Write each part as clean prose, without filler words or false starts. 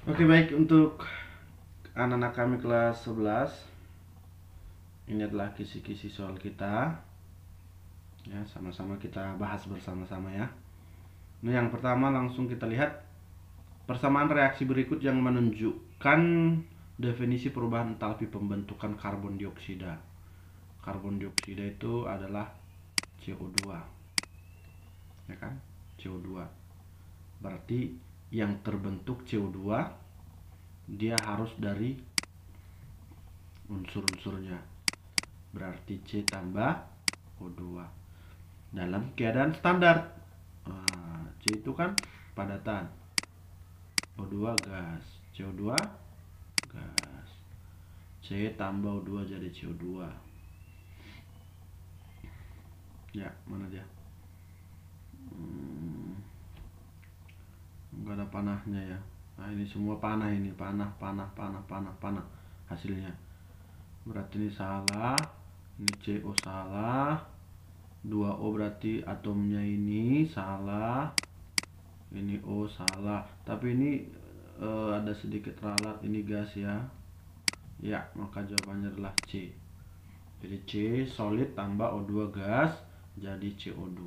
Oke, baik, untuk anak-anak kami kelas 11, ini adalah kisi-kisi soal kita. Ya, sama-sama kita bahas bersama-sama ya. Nah, yang pertama langsung kita lihat persamaan reaksi berikut yang menunjukkan definisi perubahan entalpi pembentukan karbon dioksida. Karbon dioksida itu adalah CO2. Ya kan? CO2. Berarti yang terbentuk CO2 dia harus dari unsur-unsurnya. Berarti C tambah O2 dalam keadaan standar. C itu kan padatan, O2 gas, CO2 gas. C tambah O2 jadi CO2. Ya, mana dia? Enggak ada panahnya ya. Nah, ini semua panah, ini panah hasilnya. Berarti ini salah. Ini CO salah. 2O berarti atomnya ini salah. Ini O salah. Tapi ini ada sedikit ralat, ini gas ya. Ya, maka jawabannya adalah C. Jadi C solid tambah O2 gas jadi CO2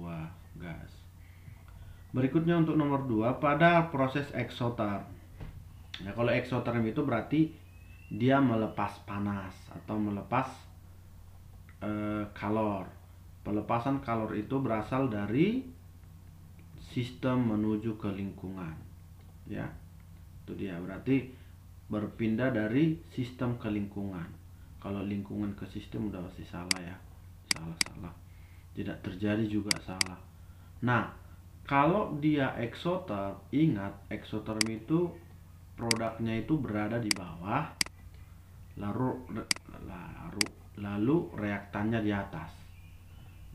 gas. Berikutnya untuk nomor 2, pada proses eksoterm. Ya, kalau eksoterm itu berarti dia melepas panas atau melepas kalor. Pelepasan kalor itu berasal dari sistem menuju ke lingkungan. Ya, itu dia, berarti berpindah dari sistem ke lingkungan. Kalau lingkungan ke sistem udah pasti salah ya. Salah. Tidak terjadi juga salah. Nah, kalau dia eksoterm, ingat eksoterm itu produknya itu berada di bawah, lalu reaktannya di atas.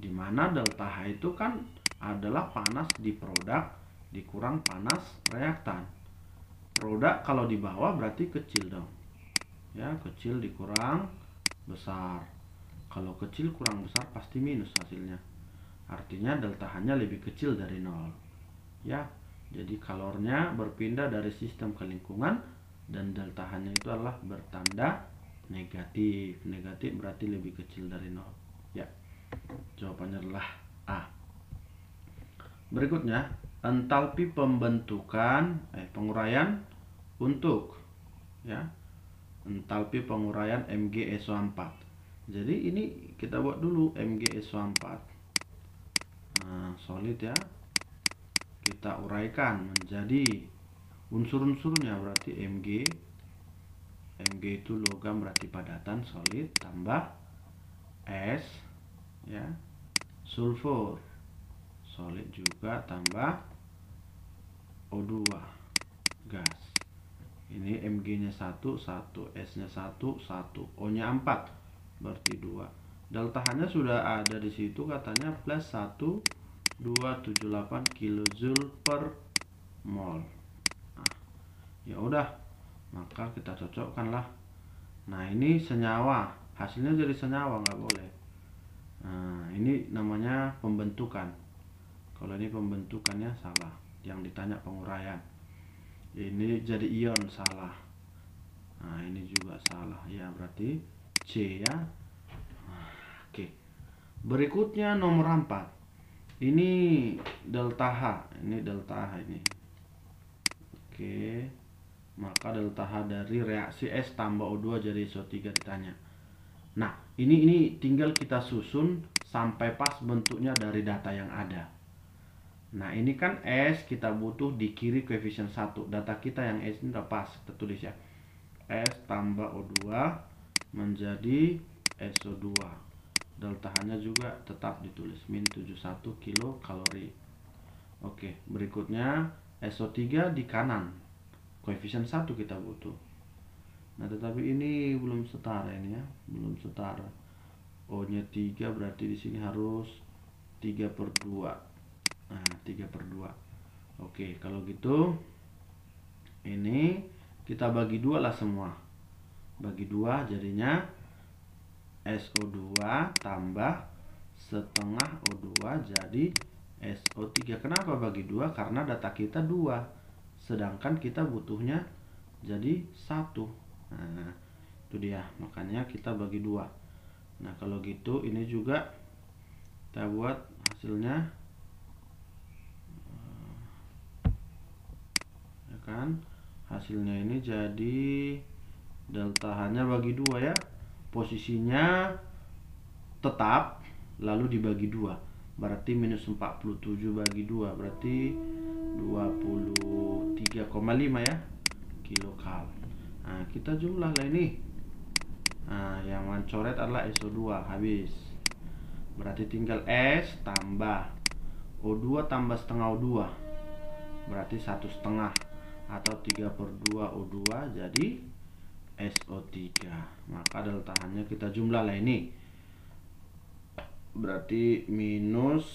Dimana delta H itu kan adalah panas di produk dikurang panas reaktan. Produk kalau di bawah berarti kecil dong. Ya, kecil dikurang besar. Kalau kecil kurang besar pasti minus hasilnya. Artinya delta H-nya lebih kecil dari 0. Ya, jadi kalornya berpindah dari sistem ke lingkungan dan delta H-nya itu adalah bertanda negatif. Negatif berarti lebih kecil dari 0. Ya, jawabannya adalah A. Berikutnya, entalpi pembentukan penguraian untuk entalpi penguraian MgSO4. Jadi ini kita buat dulu MgSO4. Nah, solid ya. Kita uraikan menjadi unsur-unsurnya, berarti Mg itu logam berarti padatan solid tambah S ya, sulfur solid juga tambah O2 gas. Ini Mg nya 1, S nya 1, O nya 4 berarti 2. Delta H nya sudah ada di situ, katanya plus 1,278 kJ per mol. Nah, ya udah, maka kita cocokkanlah. Nah, ini senyawa, hasilnya jadi senyawa, nggak boleh. Nah, ini namanya pembentukan. Kalau ini pembentukannya salah, yang ditanya penguraian. Ini jadi ion, salah. Nah, ini juga salah ya, berarti C ya. Oke. Berikutnya nomor 4. Ini delta H, ini delta H ini. Oke. Maka delta H dari reaksi S tambah O2 jadi SO3 ditanya. Nah, ini tinggal kita susun sampai pas bentuknya dari data yang ada. Nah, ini kan S kita butuh di kiri koefisien 1. Data kita yang S ini udah pas, kita tulis ya. S tambah O2 menjadi SO2. Delta H-nya juga tetap ditulis min 71 kilokalori. Oke, berikutnya SO3 di kanan. Koefisien 1 kita butuh. Nah, tetapi ini belum setara ini ya, belum setara. O-nya 3 berarti di sini harus 3/2. Nah, 3/2. Oke, kalau gitu ini kita bagi 2 lah semua. Bagi 2 jadinya SO2 tambah setengah O2 jadi SO3. Kenapa bagi 2? Karena data kita 2, sedangkan kita butuhnya jadi 1. Nah, itu dia, makanya kita bagi 2. Nah, kalau gitu ini juga kita buat hasilnya, ya kan? Hasilnya ini jadi delta H-nya bagi 2 ya. Posisinya tetap lalu dibagi 2. Berarti minus 47 bagi 2 berarti 23,5 ya kilokal. Nah, kita jumlah lah ini. Nah, yang mencoret adalah SO2 habis. Berarti tinggal S tambah O2 tambah setengah O2. Berarti 1/2 atau 3/2 O2 jadi SO3. Maka delta H-nya kita jumlah lah ini. Berarti minus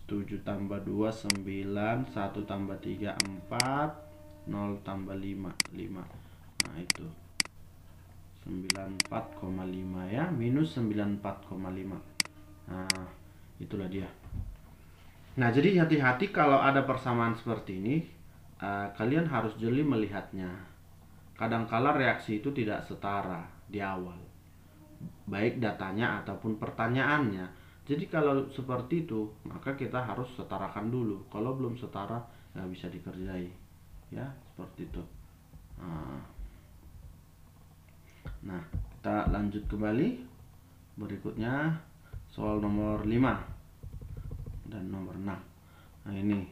7 tambah 2 9, 1 tambah 3 4, 0 tambah 5 5. Nah, itu 94,5 ya, minus 94,5. Nah, itulah dia. Nah, jadi hati-hati kalau ada persamaan seperti ini, kalian harus jeli melihatnya. Kadangkala reaksi itu tidak setara di awal, baik datanya ataupun pertanyaannya. Jadi kalau seperti itu, maka kita harus setarakan dulu. Kalau belum setara, nggak bisa dikerjai. Ya, seperti itu. Nah, kita lanjut kembali. Berikutnya soal nomor 5 dan nomor 6. Nah, ini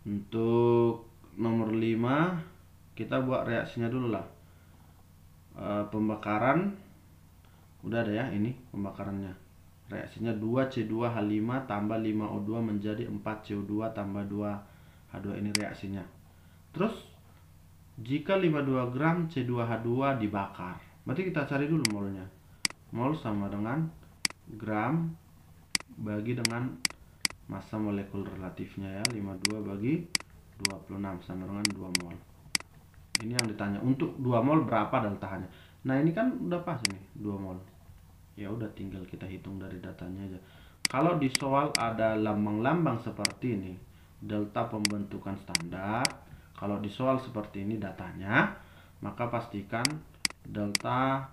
untuk nomor 5 kita buat reaksinya dulu lah. Pembakaran udah ada ya, ini pembakarannya. Reaksinya 2C2H5 tambah 5O2 menjadi 4CO2 tambah 2H2. Ini reaksinya. Terus jika 52 gram C2H2 dibakar, berarti kita cari dulu molnya. Mol sama dengan gram bagi dengan massa molekul relatifnya ya, 52 bagi 26 sama dengan 2 mol. Ini yang ditanya, untuk 2 mol berapa delta H-nya. Nah, ini kan udah pas ini 2 mol. Ya udah, tinggal kita hitung dari datanya aja. Kalau di soal ada lambang-lambang seperti ini, delta pembentukan standar. Kalau di soal seperti ini datanya, maka pastikan delta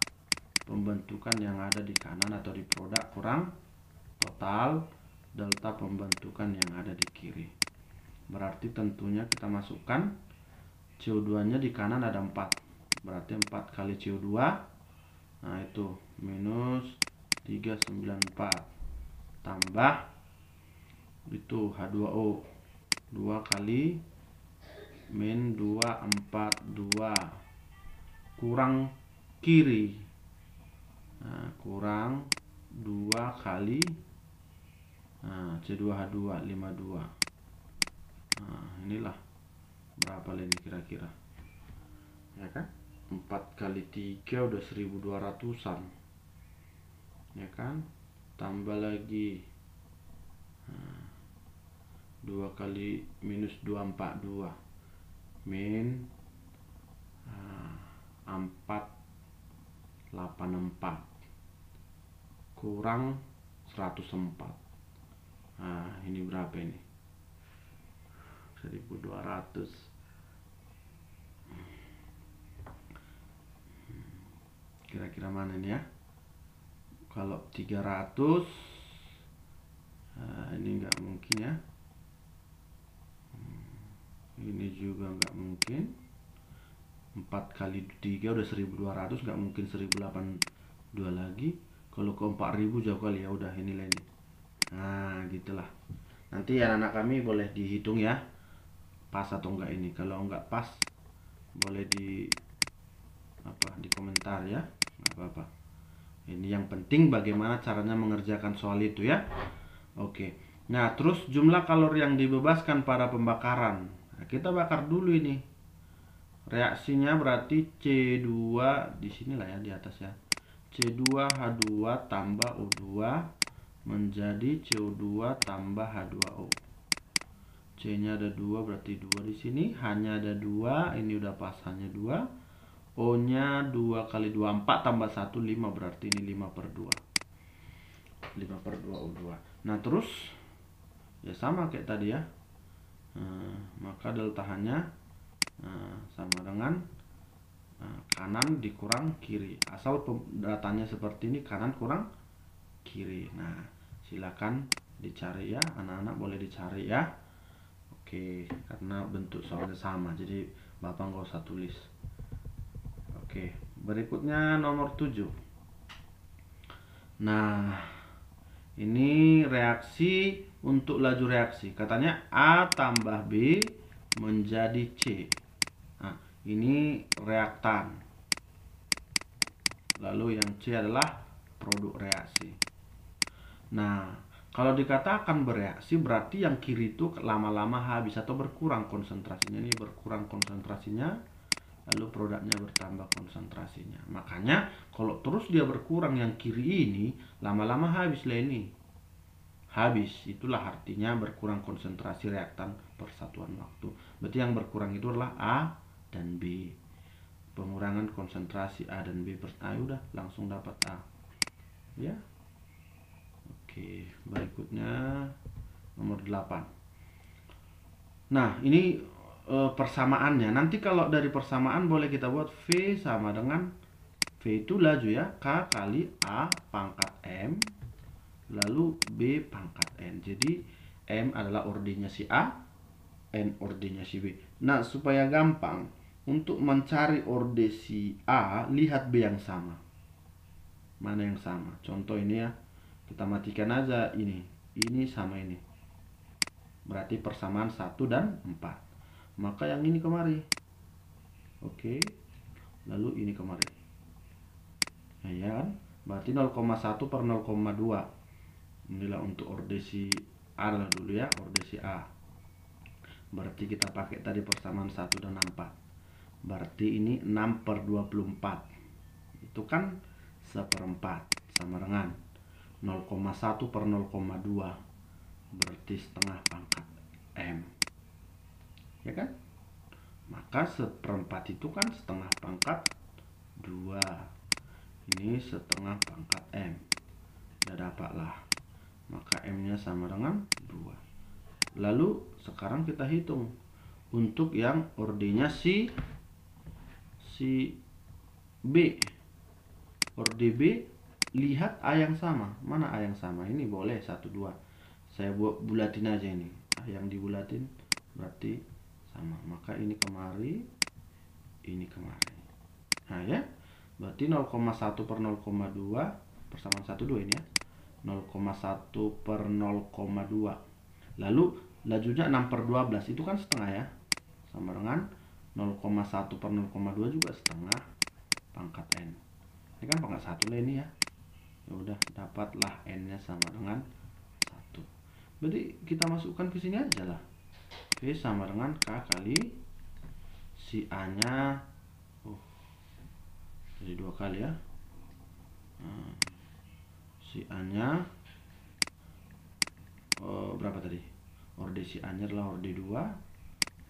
pembentukan yang ada di kanan atau di produk kurang total delta pembentukan yang ada di kiri. Berarti tentunya kita masukkan CO2-nya di kanan ada 4. Berarti 4 kali CO2. Nah, itu minus 394 tambah itu H2O 2 kali min 242 kurang kiri. Nah, kurang 2 kali C2H2 52. Nah, inilah berapa ini kira-kira, ya kan? 4 kali 3 udah 1200-an, ya kan? Tambah lagi 2 kali minus 242 min 484 kurang 104. Nah, ini berapa ini? 1200. Kira-kira mana ini ya? Kalau 300, ini nggak mungkin ya. Ini juga nggak mungkin. 4 kali 3 udah 1200, nggak mungkin 1082 lagi. Kalau ke 4000 jauh kali ya, udah inilah ini. Nah, gitulah. Nanti anak-anak kami boleh dihitung ya, pas atau enggak ini. Kalau enggak pas, boleh di komentar ya, nggak apa-apa. Ini yang penting bagaimana caranya mengerjakan soal itu ya. Oke. Nah, terus jumlah kalori yang dibebaskan pada pembakaran. Nah, kita bakar dulu ini. Reaksinya berarti C2 di sinilah ya, di atas ya. C2H2 tambah O2 menjadi CO2 tambah H2O. C-nya ada 2 berarti 2 di sini, H-nya ada 2, ini udah pas hanya 2. O-nya 2 kali 2 4 tambah 1 5, berarti ini 5/2. 5/2 O2. Nah, terus ya sama kayak tadi ya. Maka delta H-nya sama dengan kanan dikurang kiri. Asal datanya seperti ini, kanan kurang kiri. Nah, silakan dicari ya, anak-anak boleh dicari ya. Oke, karena bentuk soalnya sama, jadi Bapak nggak usah tulis. Oke, berikutnya nomor 7. Nah, ini reaksi untuk laju reaksi. Katanya A tambah B menjadi C. Nah, ini reaktan. Lalu yang C adalah produk reaksi. Nah, kalau dikatakan bereaksi berarti yang kiri itu lama-lama habis atau berkurang konsentrasinya. Ini berkurang konsentrasinya, lalu produknya bertambah konsentrasinya. Makanya kalau terus dia berkurang yang kiri ini, lama-lama habis lah ini. Habis, itulah artinya berkurang konsentrasi reaktan persatuan waktu. Berarti yang berkurang itu adalah A dan B. Pengurangan konsentrasi A dan B. Udah langsung dapat A. Ya. Oke, berikutnya nomor 8. Nah, ini persamaannya. Nanti kalau dari persamaan boleh kita buat V sama dengan V itu laju ya, K kali A pangkat M lalu B pangkat N. Jadi M adalah ordernya si A, N ordernya si B. Nah, supaya gampang untuk mencari order si A, lihat B yang sama. Mana yang sama? Contoh ini ya, kita matikan aja ini sama ini. Berarti persamaan 1 dan 4. Maka yang ini kemari. Oke. Lalu ini kemari. Nah, ya kan? Berarti 0,1 per 0,2. Inilah untuk ordesi A dulu ya, ordesi A. Berarti kita pakai tadi persamaan 1 dan 4. Berarti ini 6 per 24. Itu kan 1/4 sama dengan 0,1 per 0,2. Berarti setengah pangkat M. Ya kan? Maka 1/4 itu kan setengah pangkat 2. Ini setengah pangkat M. Udah dapatlah. Maka M-nya sama dengan 2. Lalu sekarang kita hitung untuk yang ordernya si B. Order B, lihat A yang sama. Mana A yang sama? Ini boleh 1, 2. Saya buat bulatin aja ini. Yang dibulatin berarti sama. Maka ini kemari, ini kemari. Nah ya, berarti 0,1 per 0,2 persamaan 1, 2 ini ya. 0,1 per 0,2. Lalu lajunya 6 per 12. Itu kan setengah ya. Sama dengan 0,1 per 0,2 juga setengah pangkat N. Ini kan pangkat 1 lah ini ya. Ya udah, dapatlah N-nya sama dengan 1. Berarti kita masukkan ke sini aja lah. V sama dengan K kali si A-nya. Jadi 2 kali ya. Si A-nya berapa tadi? Orde si A-nya adalah orde 2.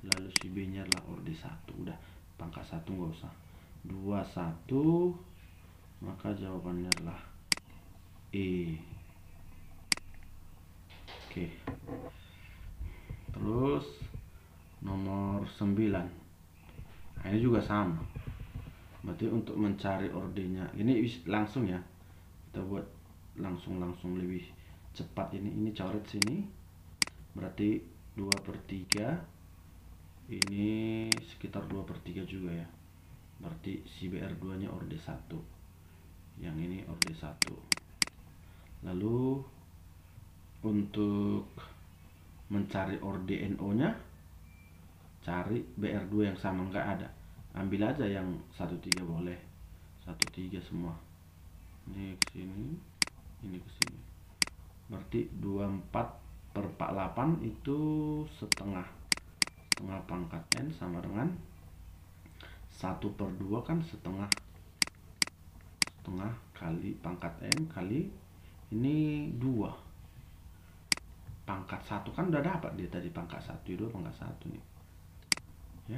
Lalu si B-nya adalah orde 1. Udah, pangkat 1 nggak usah. 2, 1. Maka jawabannya adalah E. Oke. Terus nomor 9. Nah, ini juga sama. Berarti untuk mencari ordernya, ini langsung ya. Kita buat langsung lebih cepat ini. Ini coret sini. Berarti 2/3. Ini sekitar 2/3 juga ya. Berarti si BR2 nya orde 1. Yang ini orde 1. Lalu untuk mencari orde NO nya, cari BR2 yang sama, nggak ada. Ambil aja yang 1,3 boleh. 1,3 semua. Ini ke sini, ini ke sini. Berarti 24 per 48 itu setengah pangkat N sama dengan 1/2 kan setengah kali pangkat N kali ini 2. Pangkat 1 kan udah dapat dia tadi, pangkat 1 itu pangkat 1 nih.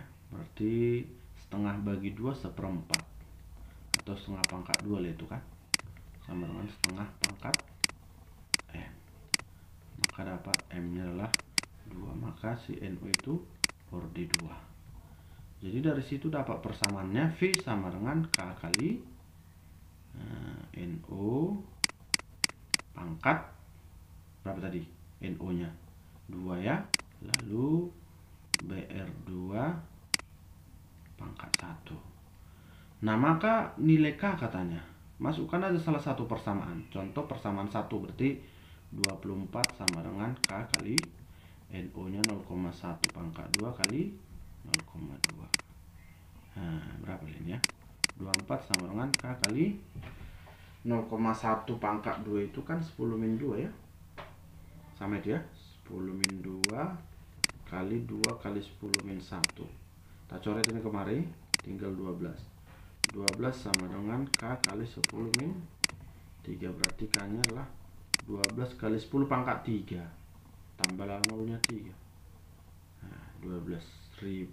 Ya, berarti setengah bagi 2 1/4 atau setengah pangkat 2 lah itu kan. Sama dengan setengah pangkat N. Maka dapat M-nya adalah 2. Maka si NO itu orde 2. Jadi dari situ dapat persamaannya V sama dengan K kali NO pangkat berapa tadi? NO nya 2 ya. Lalu BR2 pangkat 1. Nah, maka nilai K katanya, masukkan aja salah satu persamaan. Contoh persamaan 1 berarti 24 sama dengan K kali NO nya 0,1 pangkat 2 kali 0,2. Nah, berapa ini ya? 24 sama dengan K kali 0,1 pangkat 2 itu kan 10 min 2 ya. Sama itu ya. 10 min 2 kali 2 kali 10 min 1. Kita coret ini kemari, tinggal 12. 12 sama dengan K kali 10 min 3. Berarti K nya adalah 12 kali 10 pangkat 3. Tambahlah nolnya 3. Nah, 12.000.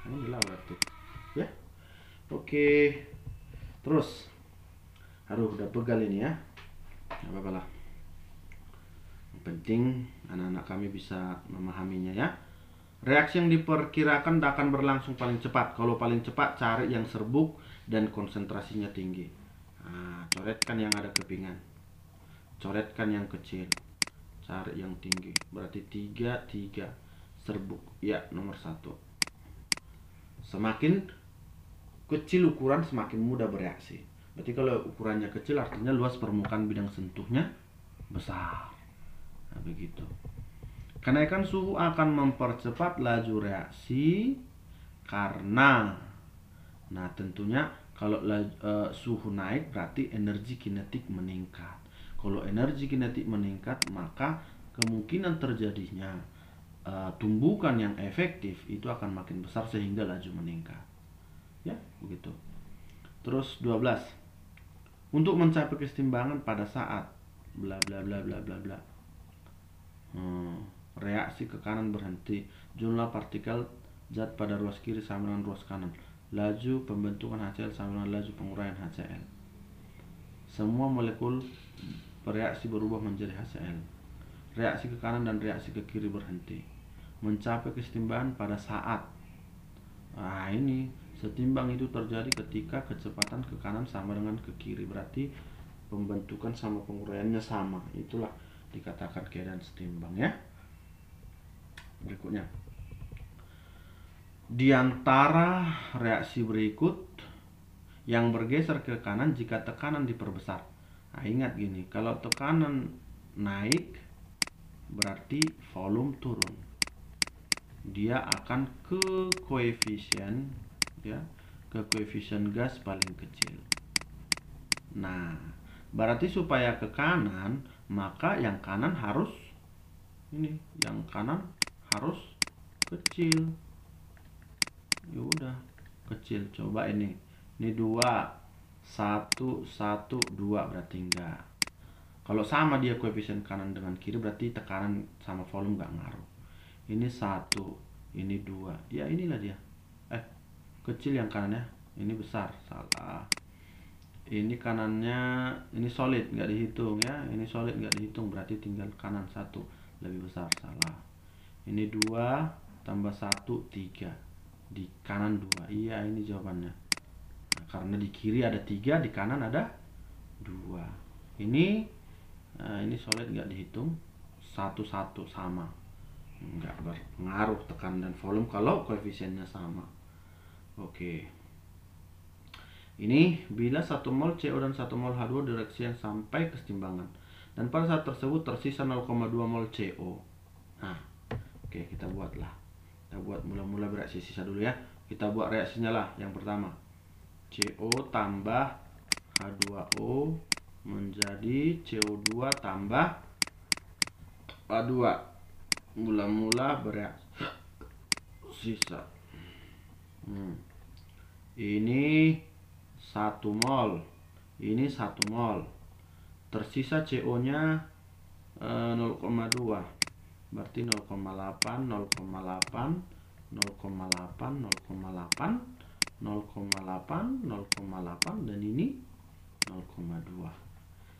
Inilah berarti ya. Oke, terus aduh udah pegal ini ya, nggak apa-apa lah, yang penting anak-anak kami bisa memahaminya ya. Reaksi yang diperkirakan akan berlangsung paling cepat. Kalau paling cepat cari yang serbuk dan konsentrasinya tinggi. Nah, coretkan yang ada kepingan, coretkan yang kecil, cari yang tinggi. Berarti 3 serbuk ya, nomor 1. Semakin kecil ukuran semakin mudah bereaksi. Berarti kalau ukurannya kecil artinya luas permukaan bidang sentuhnya besar. Nah, begitu. Kenaikan suhu akan mempercepat laju reaksi karena, nah tentunya kalau suhu naik berarti energi kinetik meningkat. Kalau energi kinetik meningkat maka kemungkinan terjadinya tumbukan yang efektif itu akan makin besar sehingga laju meningkat. Ya, begitu. Terus 12. Untuk mencapai kesetimbangan pada saat bla bla bla bla bla bla. Reaksi ke kanan berhenti. Jumlah partikel zat pada ruas kiri sama dengan ruas kanan. Laju pembentukan HCl sama dengan laju penguraian HCl. Semua molekul bereaksi berubah menjadi HCl. Reaksi ke kanan dan reaksi ke kiri berhenti. Mencapai kesetimbangan pada saat, nah ini setimbang itu terjadi ketika kecepatan ke kanan sama dengan ke kiri. Berarti pembentukan sama penguraiannya sama. Itulah dikatakan keadaan setimbang ya. Berikutnya, di antara reaksi berikut yang bergeser ke kanan jika tekanan diperbesar. Nah, ingat gini, kalau tekanan naik berarti volume turun. Dia akan ke koefisien ya, ke koefisien gas paling kecil. Nah, berarti supaya ke kanan maka yang kanan harus ini, yang kanan harus kecil. Ya udah, kecil. Coba ini 2 1 1 2 berarti enggak. Kalau sama dia koefisien kanan dengan kiri berarti tekanan sama volume enggak ngaruh. Ini 1, ini 2. Ya inilah dia. Kecil yang kanannya, ini besar, salah. Ini kanannya, ini solid, nggak dihitung ya. Ini solid nggak dihitung, berarti tinggal kanan 1 lebih besar, salah. Ini 2 tambah 1 3. Di kanan 2. Iya, ini jawabannya. Nah, karena di kiri ada 3, di kanan ada 2. Ini solid nggak dihitung, 1 1 sama. Nggak berpengaruh tekanan dan volume kalau koefisiennya sama. Oke. Ini bila 1 mol CO dan 1 mol H2 direksi yang sampai kesetimbangan. Dan pada saat tersebut tersisa 0,2 mol CO. Nah, oke, kita buatlah. Kita buat mula-mula bereaksi sisa dulu ya. Kita buat reaksinya lah. Yang pertama, CO tambah H2O menjadi CO2 tambah H2. Mula-mula bereaksi sisa. Ini 1 mol, ini 1 mol. Tersisa CO nya 0,2. Berarti 0,8 0,8 0,8 0,8 0,8 0,8 dan ini 0,2.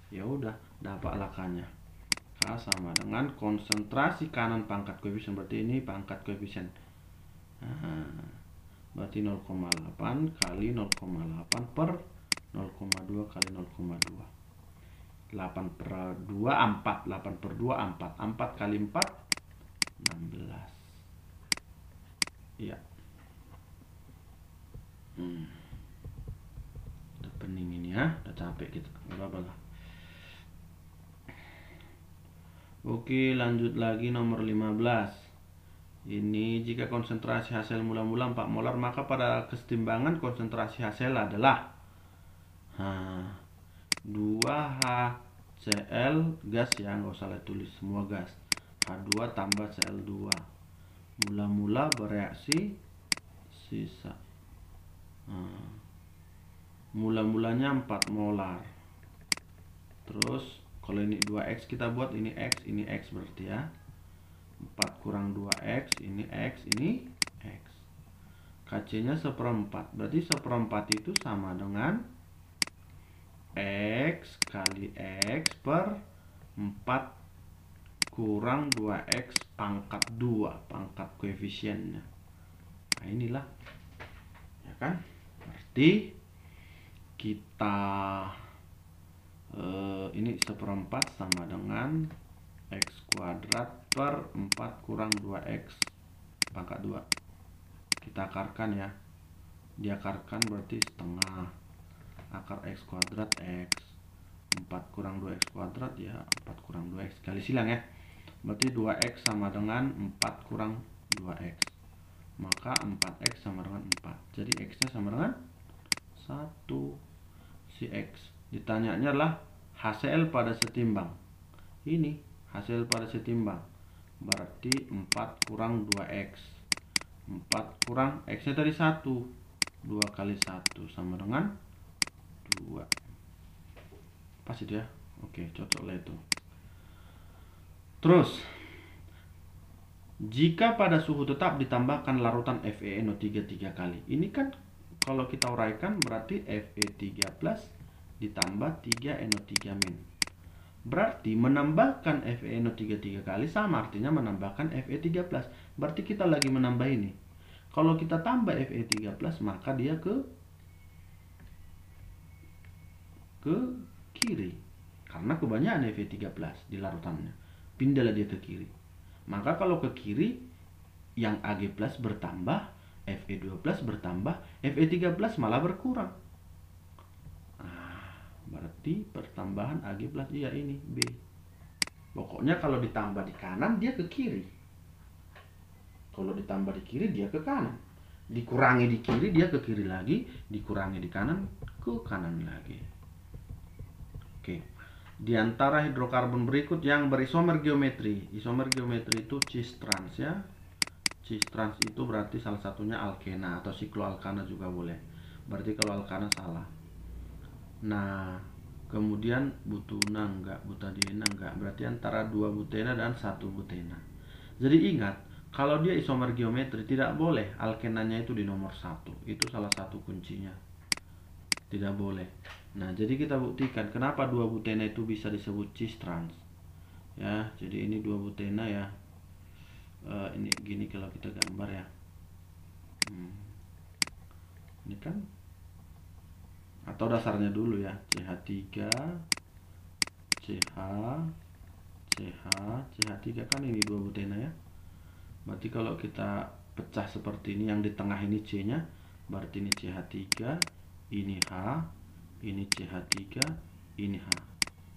Ya udah, dapat lakanya. K sama dengan konsentrasi kanan pangkat koefisien, berarti ini pangkat koefisien. Nah, berarti 0,8 kali 0,8 per 0,2 kali 0,2. 8 per 2 4, 8 per 2 4, 4 kali 4 16. Iya. Udah pening ini ya, udah capek kita, nggak apa-apa lah. Oke, lanjut lagi nomor 15. Ini jika konsentrasi hasil mula-mula 4 molar, maka pada kesetimbangan konsentrasi hasil adalah 2HCl gas ya, nggak usah tulis semua gas. H2 tambah Cl2. Mula-mula bereaksi sisa. Mula-mulanya 4 molar. Terus kalau ini 2X kita buat ini X berarti ya. 4 kurang 2X, ini X, ini X. Kc-nya 1/4. Berarti 1/4 itu sama dengan X kali X per 4 kurang 2X pangkat 2, pangkat koefisiennya. Nah inilah, ya kan? Berarti kita ini 1/4 sama dengan X kuadrat per 4 kurang 2X pangkat 2. Kita akarkan ya. Diakarkan berarti setengah. Akar X kuadrat X. 4 kurang 2X kuadrat ya 4 kurang 2X. Kali silang ya. Berarti 2X sama dengan 4 kurang 2X. Maka 4X sama dengan 4. Jadi X-nya sama dengan 1. Si X. Ditanyanya adalah HCl pada setimbang. Ini hasil pada setimbang. Berarti 4 kurang 2X. 4 kurang X-nya tadi 1. 2 kali 1 sama dengan 2. Pas itu ya. Oke, cocok lah itu. Terus, jika pada suhu tetap ditambahkan larutan FeNO3 3 kali. Ini kan kalau kita uraikan berarti Fe3+ ditambah 3NO3-. Berarti menambahkan FeNO3 3 kali sama artinya menambahkan Fe3+. Berarti kita lagi menambah ini. Kalau kita tambah Fe3+, maka dia ke kiri. Karena kebanyakan Fe3+ di larutannya. Pindahlah dia ke kiri. Maka kalau ke kiri, yang Ag+ bertambah, Fe2+ bertambah, Fe3+ malah berkurang. Berarti pertambahan Ag+, iya ini B. Pokoknya kalau ditambah di kanan dia ke kiri. Kalau ditambah di kiri dia ke kanan. Dikurangi di kiri dia ke kiri lagi, dikurangi di kanan ke kanan lagi. Oke. Di antara hidrokarbon berikut yang berisomer geometri. Isomer geometri itu cis trans ya. Cis trans itu berarti salah satunya alkena atau sikloalkana juga boleh. Berarti kalau alkana salah. Nah, kemudian butuna enggak, butadiena enggak. Berarti antara 2 butena dan 1 butena. Jadi ingat, kalau dia isomer geometri tidak boleh alkenanya itu di nomor 1. Itu salah satu kuncinya. Tidak boleh. Nah, jadi kita buktikan kenapa 2 butena itu bisa disebut cis trans. Ya, jadi ini 2 butena ya. Ini gini kalau kita gambar ya. Ini kan, atau dasarnya dulu ya, CH3 CH CH CH3 kan ini 2 butena ya. Berarti kalau kita pecah seperti ini, yang di tengah ini C nya, berarti ini CH3, ini H, ini CH3, ini H.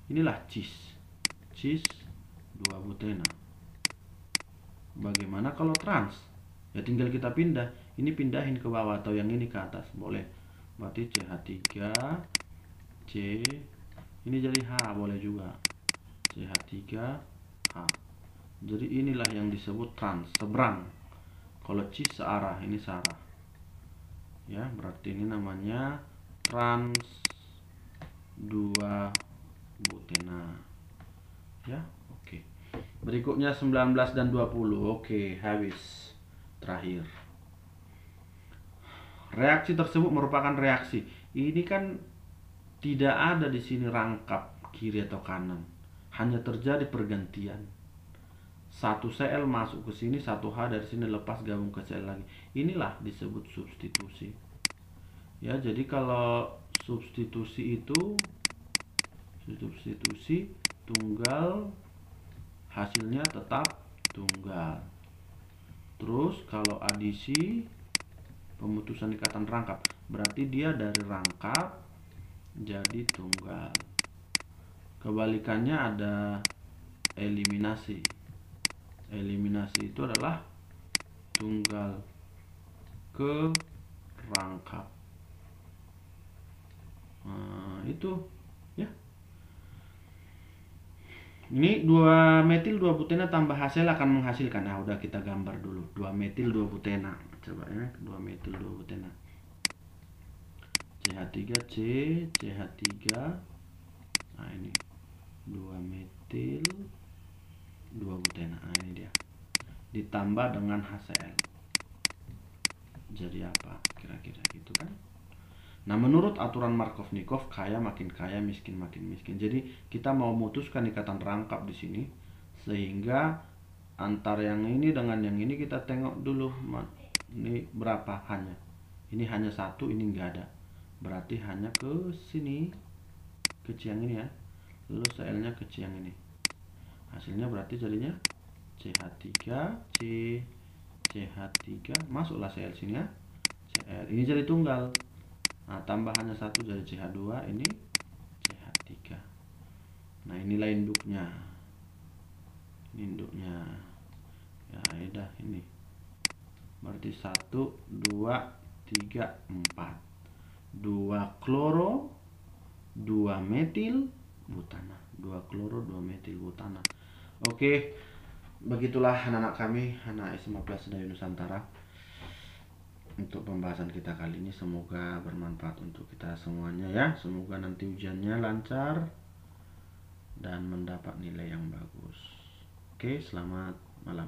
Inilah cis 2 butena. Bagaimana kalau trans? Ya tinggal kita pindah. Ini pindahin ke bawah atau yang ini ke atas, boleh. Berarti CH3 C, ini jadi H boleh juga, CH3 H. Jadi inilah yang disebut trans, seberang. Kalau cis searah, ini searah ya, berarti ini namanya trans 2 butena ya. Oke, berikutnya 19 dan 20. Oke, habis. Terakhir, reaksi tersebut merupakan reaksi. Ini kan tidak ada di sini rangkap kiri atau kanan, hanya terjadi pergantian. satu Cl masuk ke sini, satu H dari sini lepas gabung ke Cl lagi. Inilah disebut substitusi. Ya, jadi kalau substitusi itu substitusi tunggal, hasilnya tetap tunggal. Terus kalau adisi, pemutusan ikatan rangkap, berarti dia dari rangkap jadi tunggal. Kebalikannya ada eliminasi. Eliminasi itu adalah tunggal ke rangkap. Nah, itu ya. Ini 2 metil 2 butena tambah HCl akan menghasilkan. Nah, udah kita gambar dulu. 2 metil 2 butena. Coba ya, 2 metil 2 butena. CH3C, CH3. Nah, ini 2 metil 2 butena. Nah, ini dia. Ditambah dengan HCl. Jadi apa? Kira-kira gitu kan? Nah, menurut aturan Markovnikov, kaya makin kaya, miskin makin miskin. Jadi kita mau memutuskan ikatan rangkap di sini, sehingga antar yang ini dengan yang ini kita tengok dulu, ini berapa hanya. Ini hanya satu, ini enggak ada. Berarti hanya ke sini, ke yang ini ya. Lalu Cl-nya ke yang ini. Hasilnya berarti jadinya CH3C, CH3, masuklah Cl sini ya. Cl ini jadi tunggal. Nah, tambahannya satu jadi CH2, ini CH3. Nah, inilah induknya. Ini induknya. Ya, udah ini. Berarti 1, 2, 3, 4. 2 kloro, 2 metil butana. 2 kloro, 2 metil butana. Oke, begitulah anak-anak kami, anak SMA Plus Sedayu Nusantara. Untuk pembahasan kita kali ini semoga bermanfaat untuk kita semuanya ya. Semoga nanti ujiannya lancar dan mendapat nilai yang bagus. Oke, selamat malam.